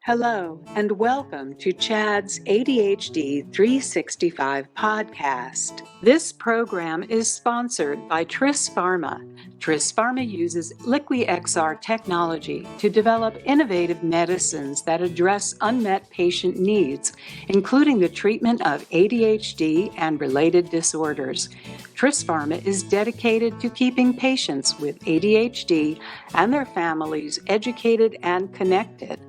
Hello, and welcome to Chad's ADHD 365 podcast. This program is sponsored by Tris Pharma. Tris Pharma uses LiquiXR technology to develop innovative medicines that address unmet patient needs, including the treatment of ADHD and related disorders. Tris Pharma is dedicated to keeping patients with ADHD and their families educated and connected.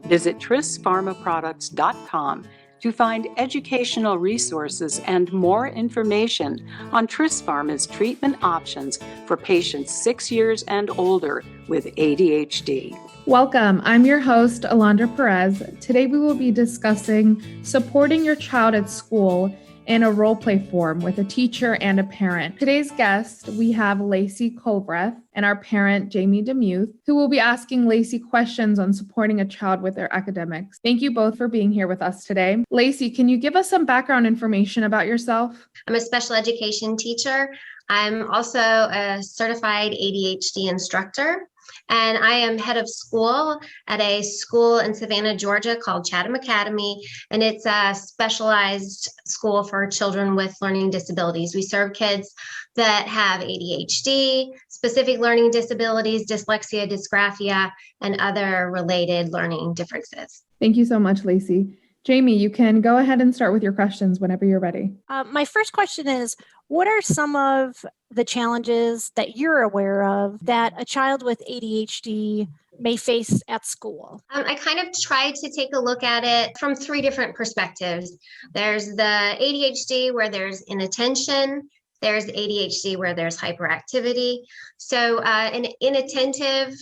Visit trispharmaproducts.com to find educational resources and more information on Tris Pharma's treatment options for patients 6 years and older with ADHD. Welcome. I'm your host, Alondra Perez. Today we will be discussing supporting your child at school in a role play form with a teacher and a parent. Today's guest, we have Laci Culbreth and our parent, Jami Demuth, who will be asking Laci questions on supporting a child with their academics. Thank you both for being here with us today. Laci, can you give us some background information about yourself? I'm a special education teacher. I'm also a certified ADHD instructor. And I am head of school at a school in Savannah, Georgia called Chatham Academy. And it's a specialized school for children with learning disabilities. We serve kids that have ADHD, specific learning disabilities, dyslexia, dysgraphia, and other related learning differences. Thank you so much, Laci. Jami, you can go ahead and start with your questions whenever you're ready. My first question is, what are some of the challenges that you're aware of that a child with ADHD may face at school? I kind of tried to take a look at it from three different perspectives. There's the ADHD where there's inattention. There's ADHD where there's hyperactivity. So an inattentive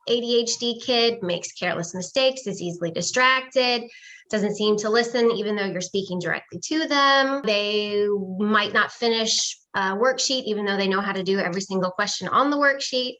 ADHD kid makes careless mistakes, is easily distracted, doesn't seem to listen even though you're speaking directly to them. They might not finish a worksheet even though they know how to do every single question on the worksheet.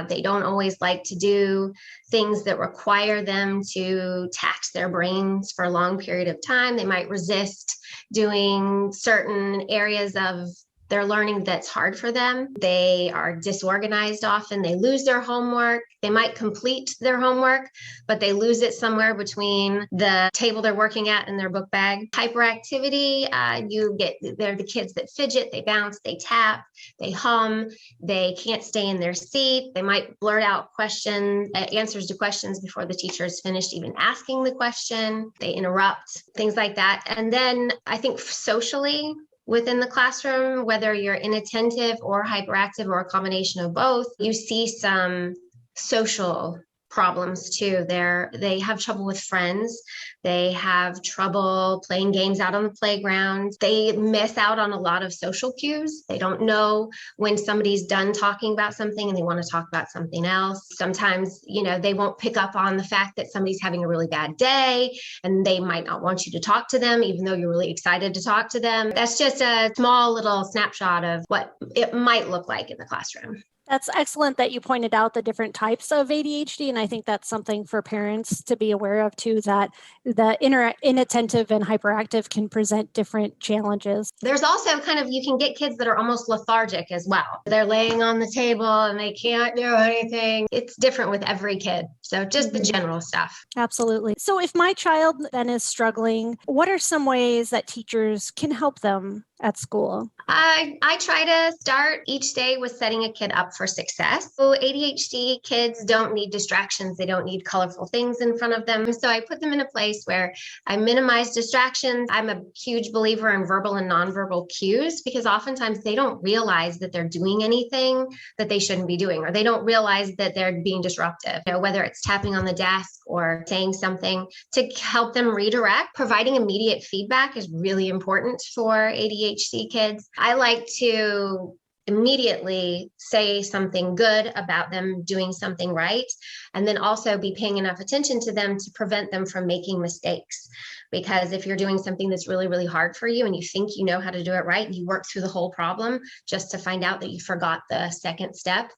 They don't always like to do things that require them to tax their brains for a long period of time. They might resist doing certain areas of their learning that's hard for them. They are disorganized often. They lose their homework. They might complete their homework, but they lose it somewhere between the table they're working at and their book bag. Hyperactivity, they're the kids that fidget, they bounce, they tap, they hum, they can't stay in their seat. They might blurt out answers to questions before the teacher has finished even asking the question. They interrupt, things like that. And then I think socially, within the classroom, whether you're inattentive or hyperactive or a combination of both, you see some social problems too. They have trouble with friends. They have trouble playing games out on the playground. They miss out on a lot of social cues. They don't know when somebody's done talking about something and they want to talk about something else. Sometimes, they won't pick up on the fact that somebody's having a really bad day and they might not want you to talk to them, even though you're really excited to talk to them. That's just a small little snapshot of what it might look like in the classroom. That's excellent that you pointed out the different types of ADHD. And I think that's something for parents to be aware of too, that the inattentive and hyperactive can present different challenges. There's also you can get kids that are almost lethargic as well. They're laying on the table and they can't do anything. It's different with every kid. So just the general stuff. Absolutely. So if my child then is struggling, what are some ways that teachers can help them at school? I try to start each day with setting a kid up for success. So ADHD kids don't need distractions. They don't need colorful things in front of them. So I put them in a place where I minimize distractions. I'm a huge believer in verbal and nonverbal cues because oftentimes they don't realize that they're doing anything that they shouldn't be doing, or they don't realize that they're being disruptive, whether it's tapping on the desk or saying something to help them redirect. Providing immediate feedback is really important for ADHD kids. I like to immediately say something good about them doing something right, and then also be paying enough attention to them to prevent them from making mistakes. Because if you're doing something that's really, really hard for you and you think you know how to do it right, and you work through the whole problem just to find out that you forgot the second step,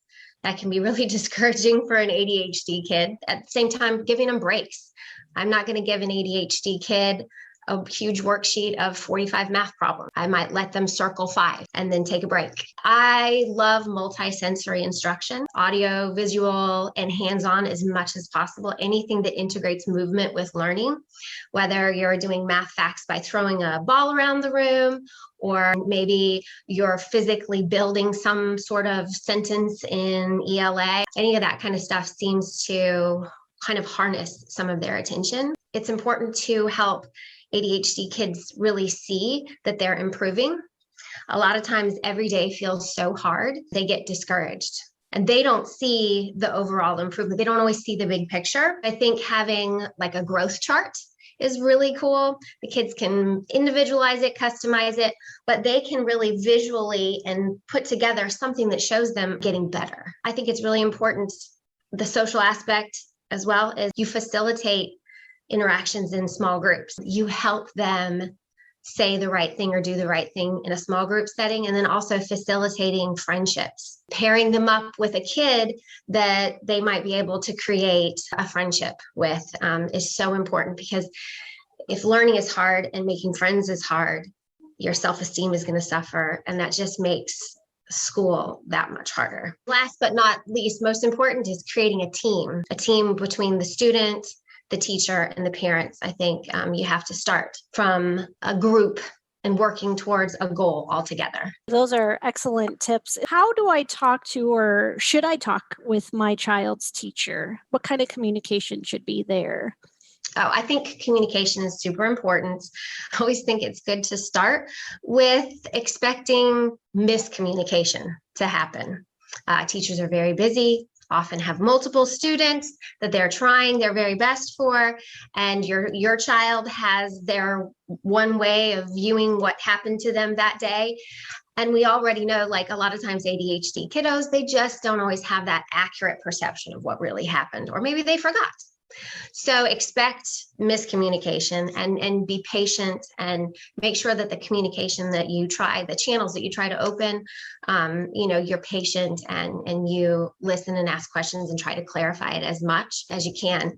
that can be really discouraging for an ADHD kid. At the same time, giving them breaks. I'm not going to give an ADHD kid a huge worksheet of 45 math problems. I might let them circle 5 and then take a break. I love multi-sensory instruction, audio, visual, and hands-on as much as possible. Anything that integrates movement with learning, whether you're doing math facts by throwing a ball around the room, or maybe you're physically building some sort of sentence in ELA. Any of that kind of stuff seems to kind of harness some of their attention. It's important to help ADHD kids really see that they're improving. A lot of times every day feels so hard, they get discouraged and they don't see the overall improvement. They don't always see the big picture. I think having like a growth chart is really cool. The kids can individualize it, customize it, but they can really visually and put together something that shows them getting better. I think it's really important. The social aspect as well is you facilitate interactions in small groups. You help them say the right thing or do the right thing in a small group setting, and then also facilitating friendships. Pairing them up with a kid that they might be able to create a friendship with is so important, because if learning is hard and making friends is hard, your self-esteem is going to suffer, and that just makes school that much harder. Last but not least, most important is creating a team between the student, the teacher, and the parents. I think you have to start from a group and working towards a goal altogether. Those are excellent tips. How do I talk to, or should I talk with my child's teacher? What kind of communication should be there? Oh, I think communication is super important. I always think it's good to start with expecting miscommunication to happen. Teachers are very busy, often have multiple students that they're trying their very best for, and your child has their one way of viewing what happened to them that day. And we already know, like, a lot of times ADHD kiddos, they just don't always have that accurate perception of what really happened, or maybe they forgot. So expect miscommunication and be patient, and make sure that the communication that you try, the channels that you try to open, you're patient and you listen and ask questions and try to clarify it as much as you can.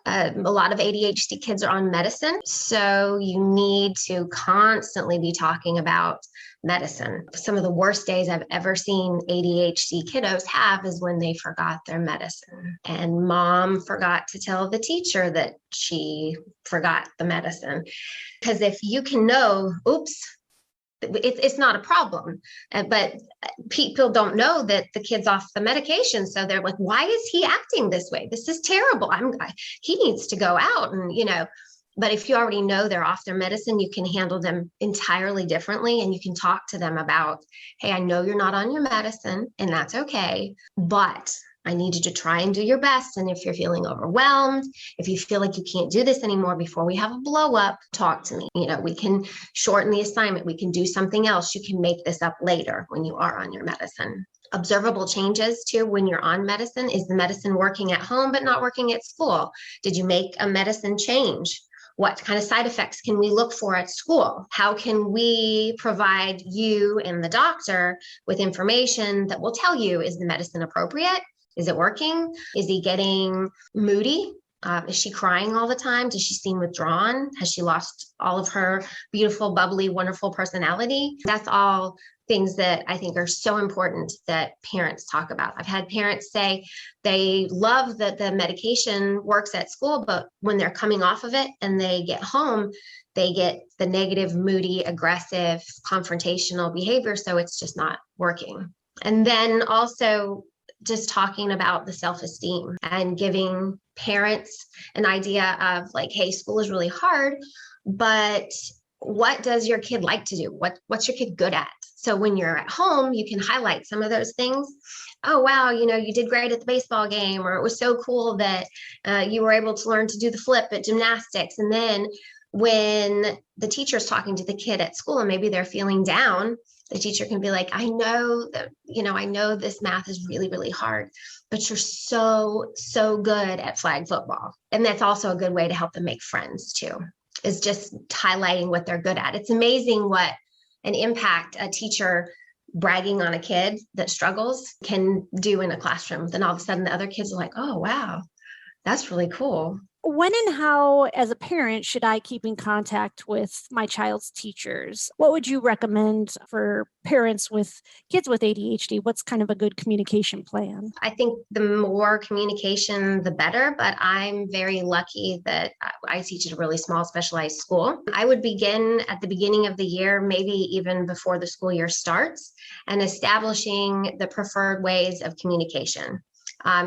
A lot of ADHD kids are on medicine, so you need to constantly be talking about medicine. Some of the worst days I've ever seen ADHD kiddos have is when they forgot their medicine, and mom forgot to tell the teacher that she forgot the medicine. Because if you can know, oops, it's not a problem, but people don't know that the kid's off the medication. So they're like, why is he acting this way? This is terrible. He needs to go out. And, but if you already know they're off their medicine, you can handle them entirely differently. And you can talk to them about, hey, I know you're not on your medicine, and that's okay, but I need you to try and do your best. And if you're feeling overwhelmed, if you feel like you can't do this anymore before we have a blow up, talk to me. We can shorten the assignment. We can do something else. You can make this up later when you are on your medicine. Observable changes too when you're on medicine. Is the medicine working at home but not working at school? Did you make a medicine change? What kind of side effects can we look for at school? How can we provide you and the doctor with information that will tell you, is the medicine appropriate? Is it working? Is he getting moody? Is she crying all the time? Does she seem withdrawn? Has she lost all of her beautiful, bubbly, wonderful personality? That's all things that I think are so important that parents talk about. I've had parents say they love that the medication works at school, but when they're coming off of it and they get home, they get the negative, moody, aggressive, confrontational behavior. So it's just not working. And then also just talking about the self-esteem and giving parents an idea of like, hey, school is really hard, but what does your kid like to do? What's your kid good at? So when you're at home, you can highlight some of those things. Oh, wow, you did great at the baseball game, or it was so cool that you were able to learn to do the flip at gymnastics. And then when the teacher's talking to the kid at school and maybe they're feeling down, the teacher can be like, I know that, I know this math is really, really hard, but you're so, so good at flag football. And that's also a good way to help them make friends too, is just highlighting what they're good at. It's amazing what an impact a teacher bragging on a kid that struggles can do in a classroom. Then all of a sudden the other kids are like, oh, wow, that's really cool. when and how, as a parent, should I keep in contact with my child's teachers? What would you recommend for parents with kids with ADHD? What's kind of a good communication plan? I think the more communication, the better, but I'm very lucky that I teach at a really small specialized school. I would begin at the beginning of the year, maybe even before the school year starts, and establishing the preferred ways of communication.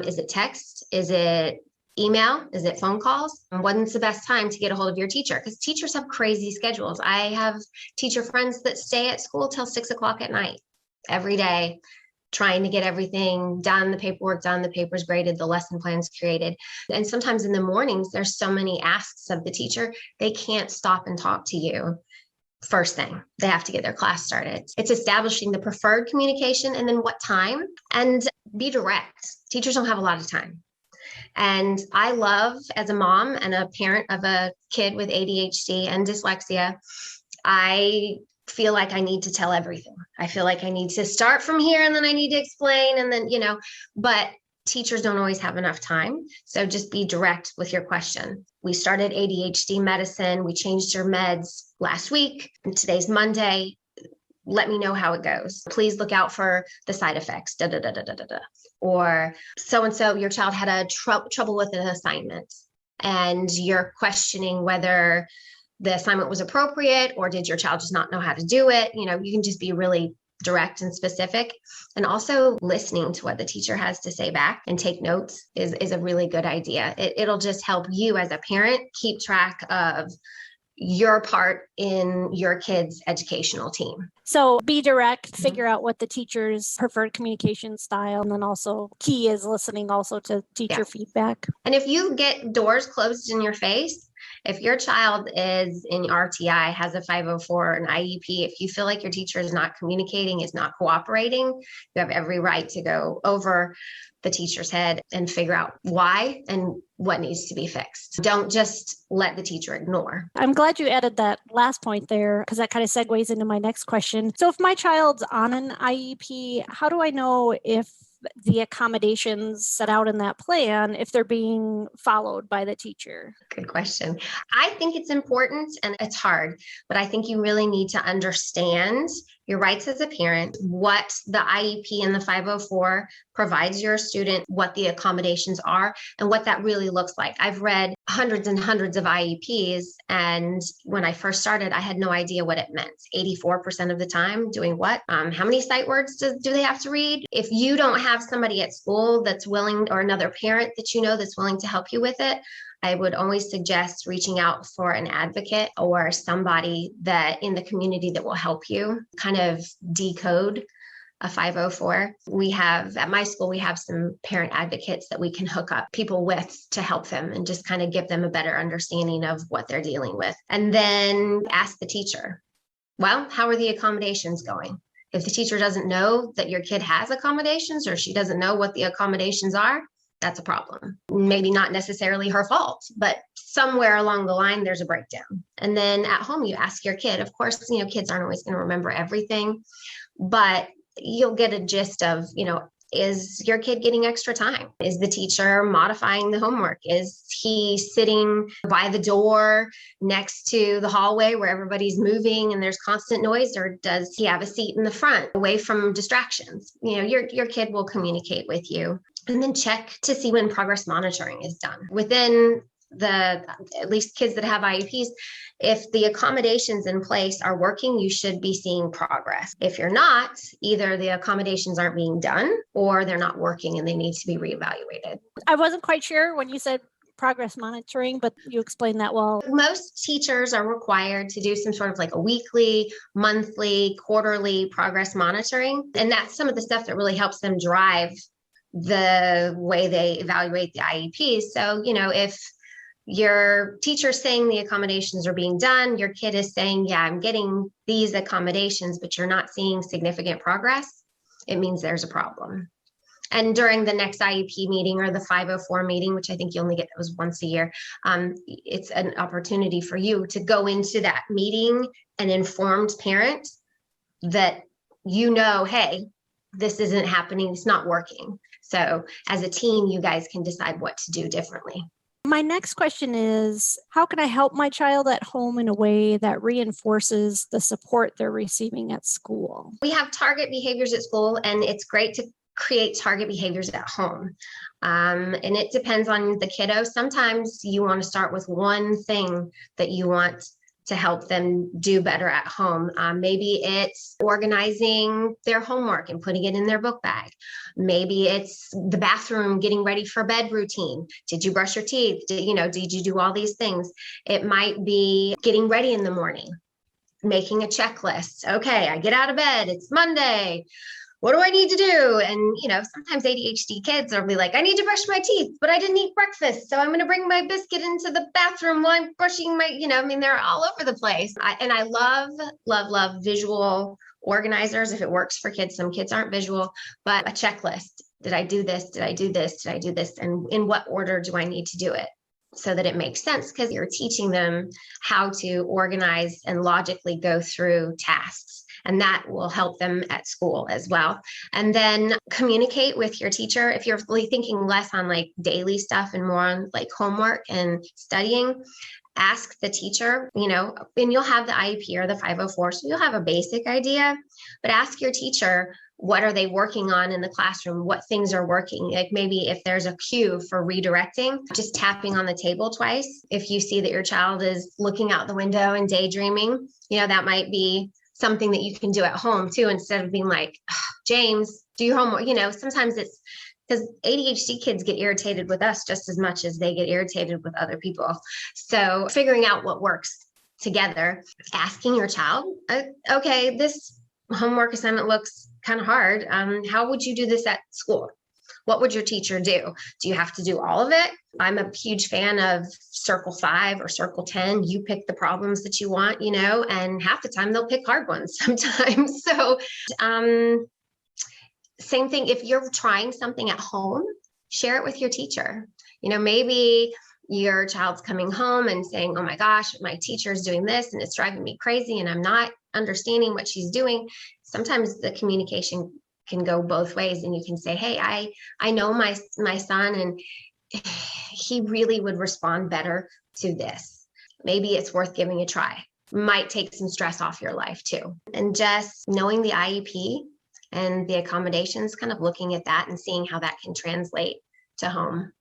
Is it text? Is it email? Is it phone calls? When's the best time to get a hold of your teacher? Because teachers have crazy schedules. I have teacher friends that stay at school till 6 o'clock at night every day, trying to get everything done, the paperwork done, the papers graded, the lesson plans created. And sometimes in the mornings, there's so many asks of the teacher, they can't stop and talk to you first thing. They have to get their class started. It's establishing the preferred communication and then what time, and be direct. Teachers don't have a lot of time. And I love, as a mom and a parent of a kid with ADHD and dyslexia, I feel like I need to tell everything. I feel like I need to start from here and then I need to explain and then, but teachers don't always have enough time. So just be direct with your question. We started ADHD medicine. We changed your meds last week. And today's Monday. Let me know how it goes. Please look out for the side effects. Da, da, da, da, da, da. Or so-and-so, your child had a trouble with an assignment and you're questioning whether the assignment was appropriate or did your child just not know how to do it? You can just be really direct and specific. And also listening to what the teacher has to say back and take notes is a really good idea. It'll just help you as a parent keep track of your part in your kid's educational team. So be direct, figure out what the teacher's preferred communication style, and then also key is listening also to teacher feedback. And if you get doors closed in your face, if your child is in RTI, has a 504, an IEP, if you feel like your teacher is not communicating, is not cooperating, you have every right to go over the teacher's head and figure out why and what needs to be fixed. Don't just let the teacher ignore. I'm glad you added that last point there because that kind of segues into my next question. So if my child's on an IEP, how do I know if the accommodations set out in that plan, if they're being followed by the teacher? Good question. I think it's important and it's hard, but I think you really need to understand your rights as a parent, what the IEP and the 504 provides your student, what the accommodations are, and what that really looks like. I've read hundreds and hundreds of IEPs, and when I first started, I had no idea what it meant. 84% of the time doing what? How many sight words do they have to read? If you don't have somebody at school that's willing, or another parent that you know that's willing to help you with it, I would always suggest reaching out for an advocate or somebody that in the community that will help you kind of decode a 504. At my school, we have some parent advocates that we can hook up people with to help them and just kind of give them a better understanding of what they're dealing with. And then ask the teacher, well, how are the accommodations going? If the teacher doesn't know that your kid has accommodations or she doesn't know what the accommodations are, that's a problem. Maybe not necessarily her fault, but somewhere along the line, there's a breakdown. And then at home, you ask your kid. Of course, kids aren't always going to remember everything, but you'll get a gist of, is your kid getting extra time? Is the teacher modifying the homework? Is he sitting by the door next to the hallway where everybody's moving and there's constant noise? Or does he have a seat in the front away from distractions? Your kid will communicate with you. And then check to see when progress monitoring is done. Within at least kids that have IEPs, if the accommodations in place are working, you should be seeing progress. If you're not, either the accommodations aren't being done or they're not working and they need to be reevaluated. I wasn't quite sure when you said progress monitoring, but you explained that well. Most teachers are required to do some sort of like a weekly, monthly, quarterly progress monitoring. And that's some of the stuff that really helps them drive the way they evaluate the IEPs. So, if your teacher's saying the accommodations are being done, your kid is saying, yeah, I'm getting these accommodations, but you're not seeing significant progress, it means there's a problem. And during the next IEP meeting or the 504 meeting, which I think you only get those once a year, it's an opportunity for you to go into that meeting an informed parent that hey, this isn't happening, it's not working. So as a team, you guys can decide what to do differently. My next question is, how can I help my child at home in a way that reinforces the support they're receiving at school? We have target behaviors at school, and it's great to create target behaviors at home. And it depends on the kiddo. Sometimes you want to start with one thing that you want to help them do better at home. Maybe it's organizing their homework and putting it in their book bag. Maybe it's the bathroom, getting ready for bed routine. Did you brush your teeth? Did you do all these things? It might be getting ready in the morning, making a checklist. Okay, I get out of bed. It's Monday. What do I need to do? And, sometimes ADHD kids will be like, I need to brush my teeth, but I didn't eat breakfast. So I'm going to bring my biscuit into the bathroom while I'm brushing my, they're all over the place. I love visual organizers if it works for kids. Some kids aren't visual, but a checklist. Did I do this? Did I do this? Did I do this? And in what order do I need to do it? So that it makes sense, because you're teaching them how to organize and logically go through tasks. And that will help them at school as well. And then communicate with your teacher. If you're really thinking less on like daily stuff and more on like homework and studying, ask the teacher, and you'll have the IEP or the 504, so you'll have a basic idea, but ask your teacher, what are they working on in the classroom? What things are working? Like maybe if there's a cue for redirecting, just tapping on the table twice. If you see that your child is looking out the window and daydreaming, that might be something that you can do at home too, instead of being like, James, do your homework. Sometimes it's because ADHD kids get irritated with us just as much as they get irritated with other people. So figuring out what works together, asking your child, okay, this homework assignment looks kind of hard. How would you do this at school? What would your teacher do? Do you have to do all of it? I'm a huge fan of Circle 5 or Circle 10. You pick the problems that you want, and half the time they'll pick hard ones sometimes. So same thing, if you're trying something at home, share it with your teacher. Maybe your child's coming home and saying, oh my gosh, my teacher's doing this and it's driving me crazy and I'm not understanding what she's doing. Sometimes the communication can go both ways, and you can say, hey, I know my son, and he really would respond better to this. Maybe it's worth giving a try. Might take some stress off your life too. And just knowing the IEP and the accommodations, kind of looking at that and seeing how that can translate to home.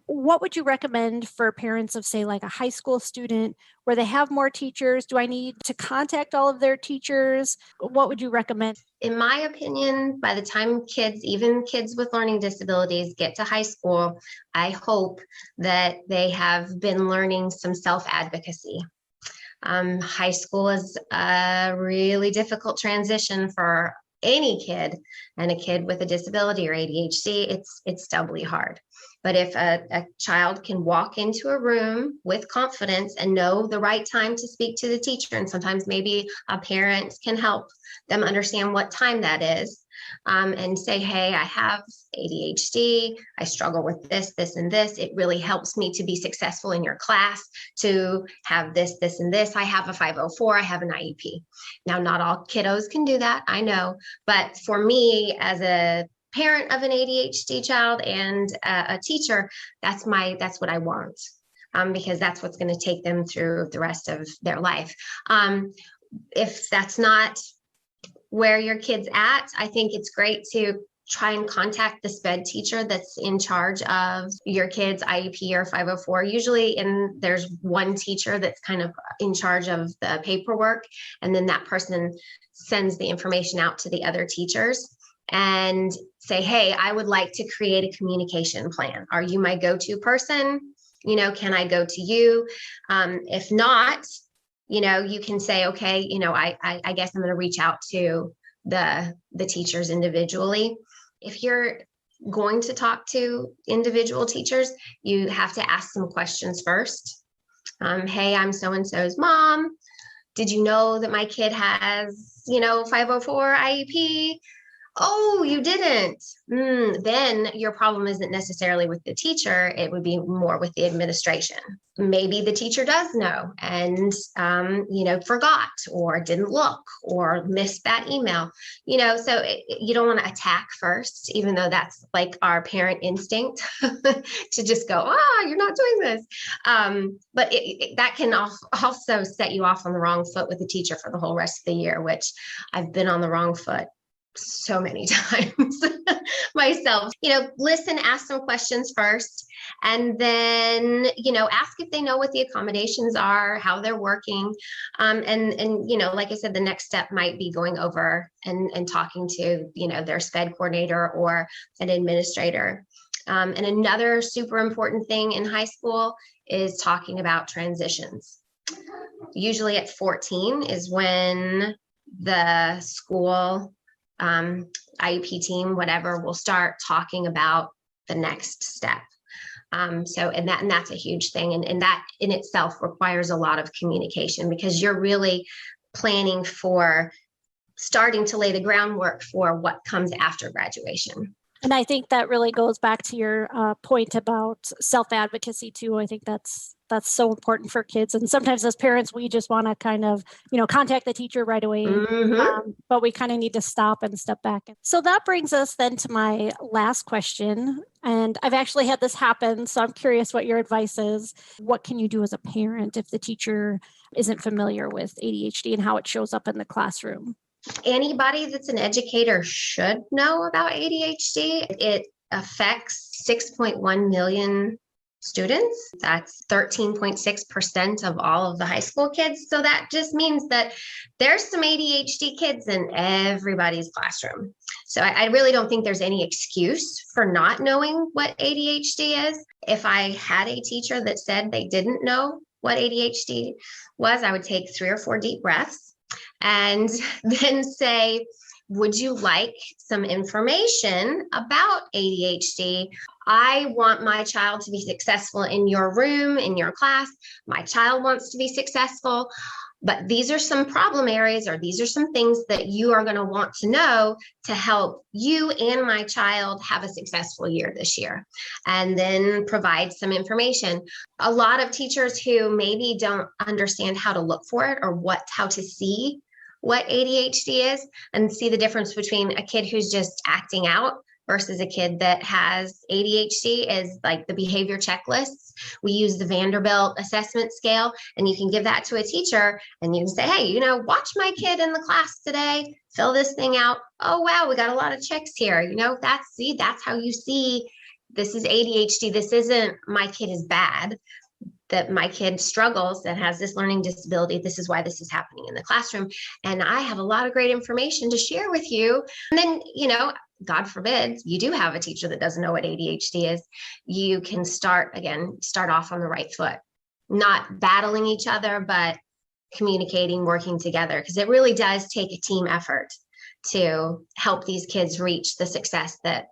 What would you recommend for parents of, say, like a high school student where they have more teachers? Do I need to contact all of their teachers? What would you recommend? In my opinion, by the time even kids with learning disabilities, get to high school, I hope that they have been learning some self-advocacy. High school is a really difficult transition for any kid, and a kid with a disability or ADHD, it's doubly hard. But if a child can walk into a room with confidence and know the right time to speak to the teacher, and sometimes maybe a parent can help them understand what time that is, and say, hey, I have ADHD, I struggle with this, this, and this. It really helps me to be successful in your class to have this, this, and this. I have a 504, I have an IEP. Now, not all kiddos can do that, I know, but for me as a parent of an ADHD child and a teacher, that's what I want, because that's what's going to take them through the rest of their life. If that's not where your kid's at, I think it's great to try and contact the SPED teacher that's in charge of your kid's IEP or 504. Usually there's one teacher that's kind of in charge of the paperwork, and then that person sends the information out to the other teachers and say, hey, I would like to create a communication plan. Are you my go-to person? Can I go to you? If not, you can say, okay, I guess I'm going to reach out to the teachers individually. If you're going to talk to individual teachers, you have to ask some questions first. Hey, I'm so-and-so's mom. Did you know that my kid has, 504 IEP? Oh, you didn't. Then your problem isn't necessarily with the teacher. It would be more with the administration. Maybe the teacher does know and, forgot or didn't look or missed that email, so you don't want to attack first, even though that's like our parent instinct to just go, you're not doing this. But that can also set you off on the wrong foot with the teacher for the whole rest of the year, which I've been on the wrong foot so many times myself. Listen, ask some questions first, and then, ask if they know what the accommodations are, how they're working. And like I said, the next step might be going over and talking to, their SPED coordinator or an administrator. And another super important thing in high school is talking about transitions. Usually at 14 is when the school IEP team, whatever, will start talking about the next step. And that's a huge thing. And that in itself requires a lot of communication, because you're really planning for starting to lay the groundwork for what comes after graduation. And I think that really goes back to your point about self-advocacy too. I think that's so important for kids. And sometimes as parents, we just want to kind of, contact the teacher right away. But we kind of need to stop and step back. So that brings us then to my last question. And I've actually had this happen, so I'm curious what your advice is. What can you do as a parent if the teacher isn't familiar with ADHD and how it shows up in the classroom? Anybody that's an educator should know about ADHD. It affects 6.1 million students. That's 13.6% of all of the high school kids. So that just means that there's some ADHD kids in everybody's classroom. So I really don't think there's any excuse for not knowing what ADHD is. If I had a teacher that said they didn't know what ADHD was, I would take 3 or 4 deep breaths and then say, would you like some information about ADHD? I want my child to be successful in your room, in your class. My child wants to be successful, but these are some problem areas, or these are some things that you are going to want to know to help you and my child have a successful year this year. And then provide some information. A lot of teachers who maybe don't understand how to look for it or how to see what ADHD is and see the difference between a kid who's just acting out versus a kid that has ADHD is like the behavior checklists. We use the Vanderbilt assessment scale, and you can give that to a teacher and you can say, hey, watch my kid in the class today, fill this thing out. Oh, wow, we got a lot of checks here. That's how you see this is ADHD. This isn't my kid is bad. That my kid struggles and has this learning disability. This is why this is happening in the classroom. And I have a lot of great information to share with you. And then, God forbid, you do have a teacher that doesn't know what ADHD is. You can start off on the right foot, not battling each other, but communicating, working together, because it really does take a team effort to help these kids reach the success that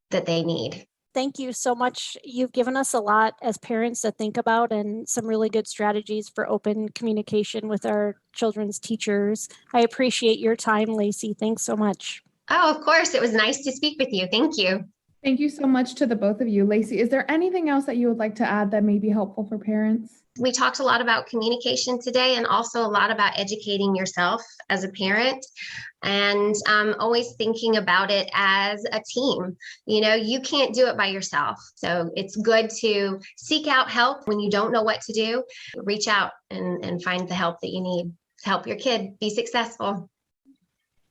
they need. Thank you so much. You've given us a lot as parents to think about and some really good strategies for open communication with our children's teachers. I appreciate your time, Laci. Thanks so much. Oh, of course. It was nice to speak with you. Thank you. Thank you so much to the both of you. Laci, is there anything else that you would like to add that may be helpful for parents? We talked a lot about communication today, and also a lot about educating yourself as a parent, and always thinking about it as a team. You can't do it by yourself. So it's good to seek out help when you don't know what to do. Reach out and find the help that you need to help your kid be successful.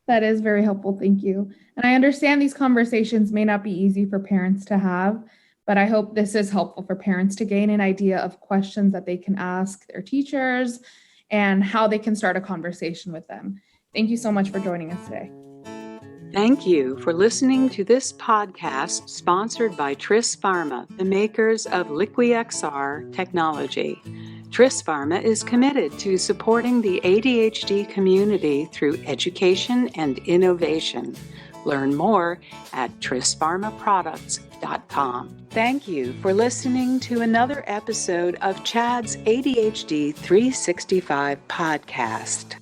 That is very helpful. Thank you. And I understand these conversations may not be easy for parents to have, but I hope this is helpful for parents to gain an idea of questions that they can ask their teachers and how they can start a conversation with them. Thank you so much for joining us today. Thank you for listening to this podcast sponsored by Tris Pharma, the makers of LiquiXR technology. Tris Pharma is committed to supporting the ADHD community through education and innovation. Learn more at trispharmaproducts.com. Thank you for listening to another episode of Chad's ADHD 365 podcast.